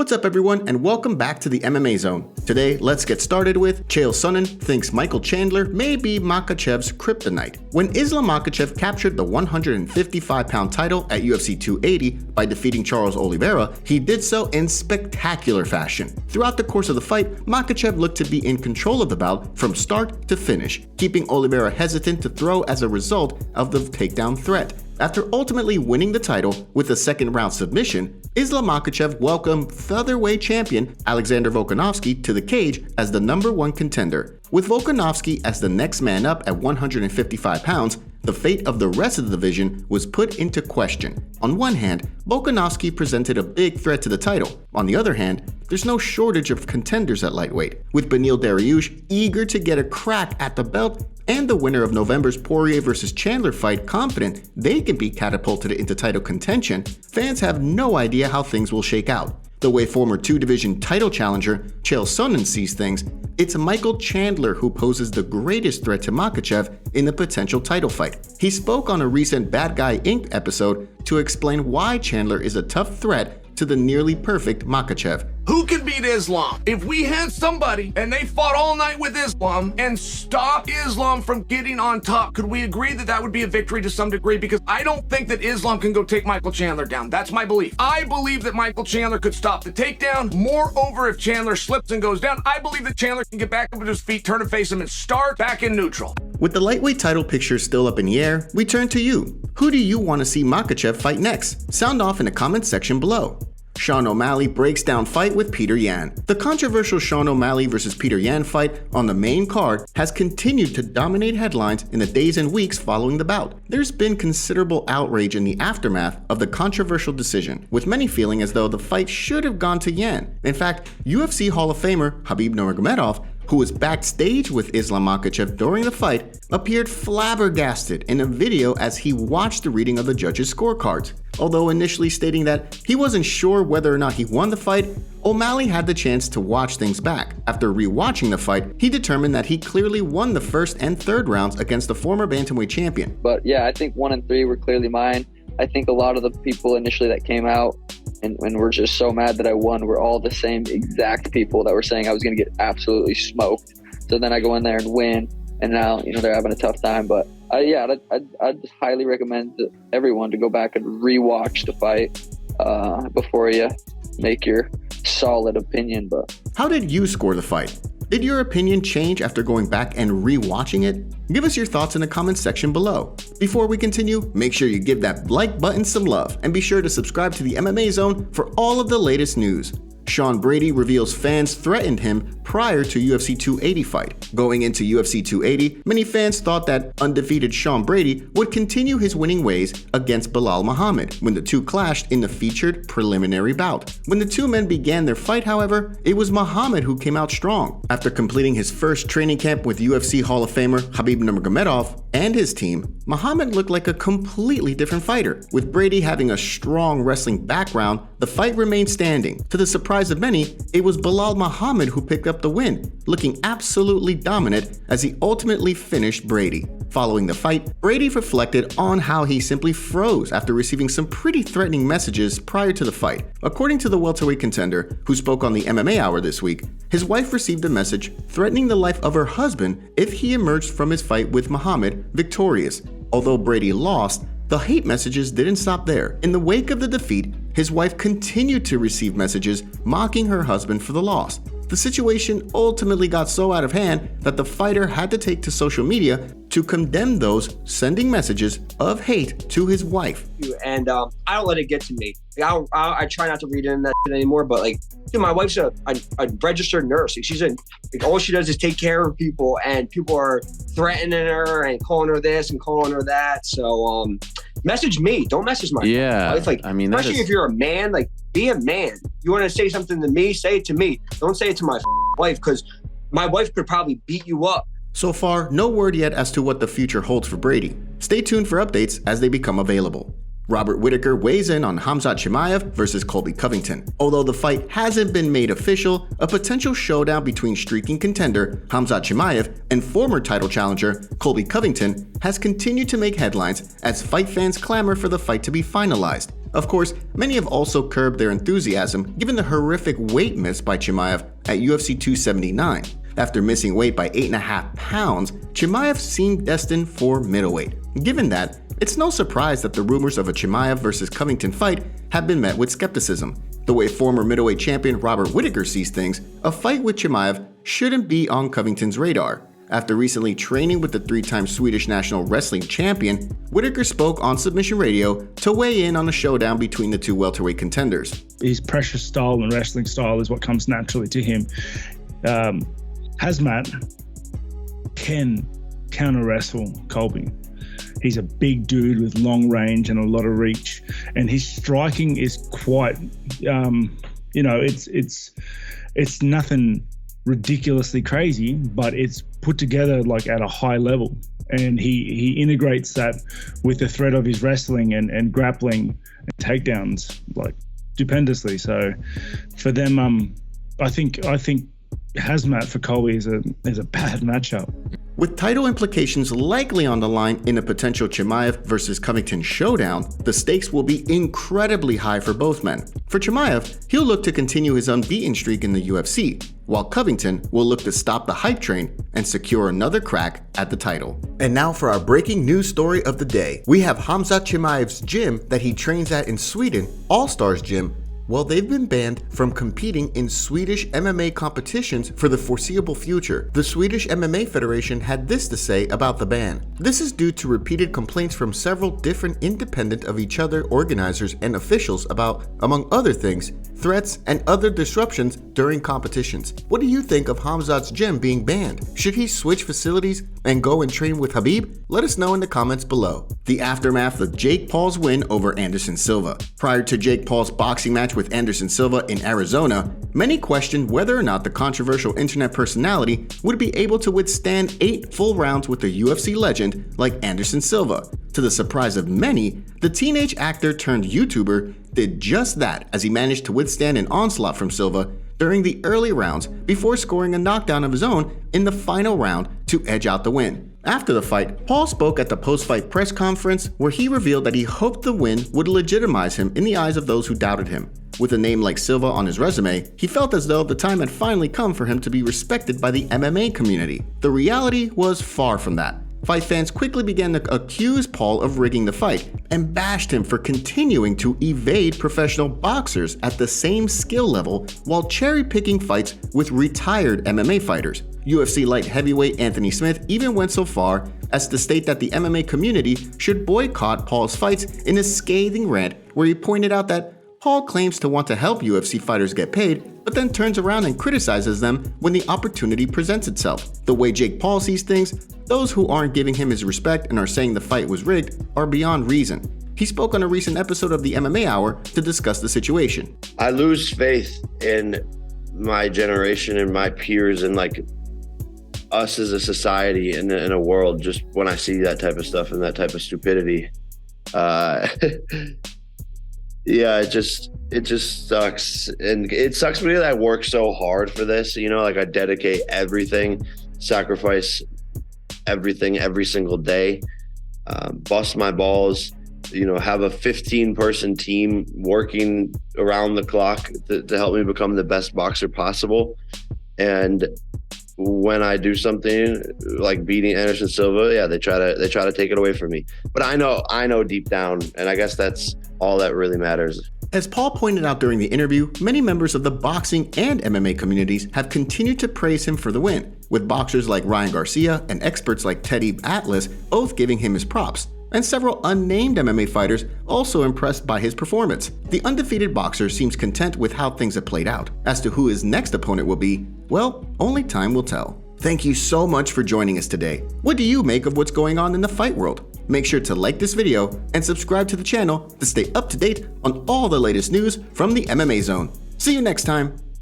What's up everyone and welcome back to the MMA Zone. Today, let's get started with Chael Sonnen thinks Michael Chandler may be Makhachev's Kryptonite. When Islam Makhachev captured the 155-pound title at UFC 280 by defeating Charles Oliveira, he did so in spectacular fashion. Throughout the course of the fight, Makhachev looked to be in control of the bout from start to finish, keeping Oliveira hesitant to throw as a result of the takedown threat. After ultimately winning the title with a second-round submission, Islam Makhachev welcomed featherweight champion Alexander Volkanovski to the cage as the #1 contender. With Volkanovski as the next man up at 155 pounds, the fate of the rest of the division was put into question. On one hand, Volkanovski presented a big threat to the title. On the other hand, there's no shortage of contenders at lightweight, with Beneil Dariush eager to get a crack at the belt and the winner of November's Poirier vs. Chandler fight confident they can be catapulted into title contention. Fans have no idea how things will shake out. The way former two-division title challenger Chael Sonnen sees things, it's Michael Chandler who poses the greatest threat to Makhachev in the potential title fight. He spoke on a recent Bad Guy Inc. episode to explain why Chandler is a tough threat to the nearly perfect Makhachev. Who can beat Islam? If we had somebody and they fought all night with Islam and stopped Islam from getting on top, could we agree that that would be a victory to some degree? Because I don't think that Islam can go take Michael Chandler down. That's my belief. I believe that Michael Chandler could stop the takedown. Moreover, if Chandler slips and goes down, I believe that Chandler can get back up to his feet, turn and face him, and start back in neutral. With the lightweight title picture still up in the air, we turn to you. Who do you want to see Makhachev fight next? Sound off in the comments section below. Sean O'Malley breaks down fight with Petr Yan. The controversial Sean O'Malley vs. Petr Yan fight on the main card has continued to dominate headlines in the days and weeks following the bout. There's been considerable outrage in the aftermath of the controversial decision, with many feeling as though the fight should have gone to Yan. In fact, UFC Hall of Famer Khabib Nurmagomedov, who was backstage with Islam Makhachev during the fight, appeared flabbergasted in a video as he watched the reading of the judges' scorecards. Although initially stating that he wasn't sure whether or not he won the fight, O'Malley had the chance to watch things back. After rewatching the fight, he determined that he clearly won the first and third rounds against the former bantamweight champion. But yeah, I think 1 and 3 were clearly mine. I think a lot of the people initially that came out and were just so mad that I won were all the same exact people that were saying I was going to get absolutely smoked. So then I go in there and win, and now they're having a tough time. But I'd just highly recommend to everyone to go back and rewatch the fight before you make your solid opinion. But how did you score the fight? Did your opinion change after going back and re-watching it? Give us your thoughts in the comments section below. Before we continue, make sure you give that like button some love and be sure to subscribe to the MMA Zone for all of the latest news. Sean Brady reveals fans threatened him prior to UFC 280 fight. Going into UFC 280, many fans thought that undefeated Sean Brady would continue his winning ways against Belal Muhammad when the two clashed in the featured preliminary bout. When the two men began their fight, however, it was Muhammad who came out strong. After completing his first training camp with UFC Hall of Famer Khabib Nurmagomedov and his team, Muhammad looked like a completely different fighter. With Brady having a strong wrestling background, the fight remained standing. To the surprise of many, it was Belal Muhammad who picked up the win, looking absolutely dominant as he ultimately finished Brady. Following the fight, Brady reflected on how he simply froze after receiving some pretty threatening messages prior to the fight. According to the welterweight contender, who spoke on the MMA Hour this week, his wife received a message threatening the life of her husband if he emerged from his fight with Muhammad victorious. Although Brady lost, the hate messages didn't stop there. In the wake of the defeat, his wife continued to receive messages mocking her husband for the loss. The situation ultimately got so out of hand that the fighter had to take to social media to condemn those sending messages of hate to his wife. And I don't let it get to me. I try not to read in that shit anymore, but my wife's a registered nurse. She's all she does is take care of people, and people are threatening her and calling her this and calling her that. So message me, don't message my wife. Especially if you're a man, be a man. You want to say something to me, say it to me. Don't say it to my wife, because my wife could probably beat you up. So far, no word yet as to what the future holds for Brady. Stay tuned for updates as they become available. Robert Whittaker weighs in on Khamzat Chimaev versus Colby Covington. Although the fight hasn't been made official, a potential showdown between streaking contender Khamzat Chimaev and former title challenger Colby Covington has continued to make headlines as fight fans clamor for the fight to be finalized. Of course, many have also curbed their enthusiasm given the horrific weight miss by Chimaev at UFC 279. After missing weight by 8.5 pounds, Chimaev seemed destined for middleweight. Given that, it's no surprise that the rumors of a Chimaev versus Covington fight have been met with skepticism. The way former middleweight champion Robert Whittaker sees things, a fight with Chimaev shouldn't be on Covington's radar. After recently training with the 3-time Swedish national wrestling champion, Whittaker spoke on Submission Radio to weigh in on a showdown between the two welterweight contenders. His pressure style and wrestling style is what comes naturally to him. Khamzat can counter wrestle Colby. He's a big dude with long range and a lot of reach, and his striking is quite, it's nothing ridiculously crazy, but it's put together like at a high level, and he integrates that with the threat of his wrestling and grappling and takedowns like stupendously. So for them, I think Khamzat for Colby is a bad matchup. With title implications likely on the line in a potential Chimaev versus Covington showdown, the stakes will be incredibly high for both men. For Chimaev, he'll look to continue his unbeaten streak in the UFC, while Covington will look to stop the hype train and secure another crack at the title. And now for our breaking news story of the day. We have Khamzat Chimaev's gym that he trains at in Sweden, All Stars Gym. Well, they've been banned from competing in Swedish MMA competitions for the foreseeable future. The Swedish MMA Federation had this to say about the ban. This is due to repeated complaints from several different independent of each other organizers and officials about, among other things, threats and other disruptions during competitions. What do you think of Khamzat's gym being banned? Should he switch facilities and go and train with Khabib? Let us know in the comments below. The aftermath of Jake Paul's win over Anderson Silva. Prior to Jake Paul's boxing match with Anderson Silva in Arizona, many questioned whether or not the controversial internet personality would be able to withstand 8 full rounds with a UFC legend like Anderson Silva. To the surprise of many, the teenage actor turned YouTuber did just that as he managed to withstand an onslaught from Silva during the early rounds before scoring a knockdown of his own in the final round to edge out the win. After the fight, Paul spoke at the post-fight press conference where he revealed that he hoped the win would legitimize him in the eyes of those who doubted him. With a name like Silva on his resume, he felt as though the time had finally come for him to be respected by the MMA community. The reality was far from that. Fight fans quickly began to accuse Paul of rigging the fight and bashed him for continuing to evade professional boxers at the same skill level while cherry-picking fights with retired MMA fighters. UFC light heavyweight Anthony Smith even went so far as to state that the MMA community should boycott Paul's fights in a scathing rant where he pointed out that Paul claims to want to help UFC fighters get paid, but then turns around and criticizes them when the opportunity presents itself. The way Jake Paul sees things, those who aren't giving him his respect and are saying the fight was rigged are beyond reason. He spoke on a recent episode of the MMA Hour to discuss the situation. I lose faith in my generation and my peers and like us as a society and in a world just when I see that type of stuff and that type of stupidity. Yeah, it just sucks. And it sucks because I work so hard for this, you know, like I dedicate everything, sacrifice everything every single day, bust my balls, you know, have a 15-person team working around the clock to help me become the best boxer possible. And when I do something like beating Anderson Silva, yeah, they try to take it away from me. But I know deep down, and I guess that's all that really matters. As Paul pointed out during the interview, many members of the boxing and MMA communities have continued to praise him for the win, with boxers like Ryan Garcia and experts like Teddy Atlas both giving him his props, and several unnamed MMA fighters also impressed by his performance. The undefeated boxer seems content with how things have played out. As to who his next opponent will be, well, only time will tell. Thank you so much for joining us today. What do you make of what's going on in the fight world? Make sure to like this video and subscribe to the channel to stay up to date on all the latest news from the MMA Zone. See you next time.